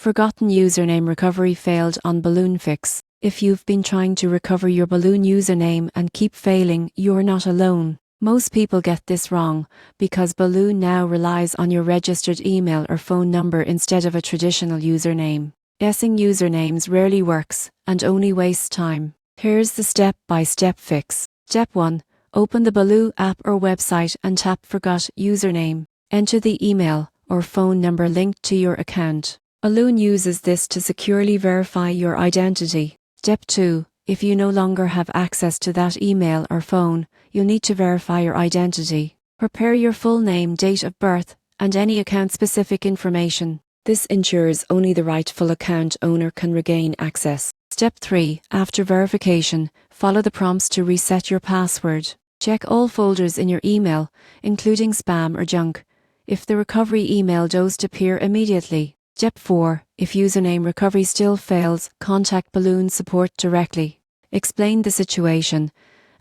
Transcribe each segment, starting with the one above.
Forgotten username recovery failed on Balloon Fix. If you've been trying to recover your Balloon username and keep failing, you're not alone. Most people get this wrong because Balloon now relies on your registered email or phone number instead of a traditional username. Guessing usernames rarely works and only wastes time. Here's the step-by-step fix. Step 1. Open the Baloo app or website and tap Forgot Username. Enter the email or phone number linked to your account. Balloon uses this to securely verify your identity. Step 2. If you no longer have access to that email or phone, you'll need to verify your identity. Prepare your full name, date of birth, and any account-specific information. This ensures only the rightful account owner can regain access. Step 3. After verification, follow the prompts to reset your password. Check all folders in your email, including spam or junk. If the recovery email does appear immediately. Step 4. If username recovery still fails, contact Balloon support directly. Explain the situation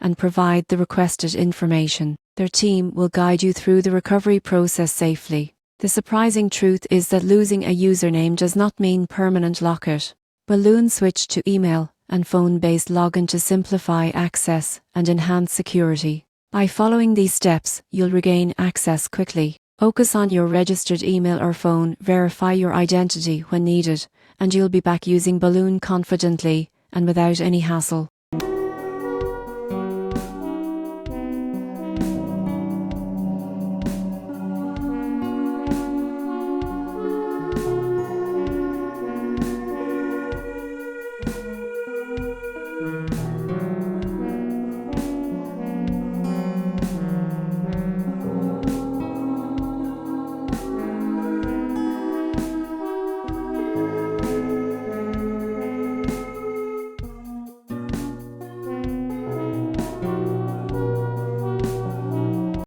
and provide the requested information. Their team will guide you through the recovery process safely. The surprising truth is that losing a username does not mean permanent lockout. Balloon switched to email and phone-based login to simplify access and enhance security. By following these steps, you'll regain access quickly. Focus on your registered email or phone, verify your identity when needed, and you'll be back using Balloon confidently and without any hassle.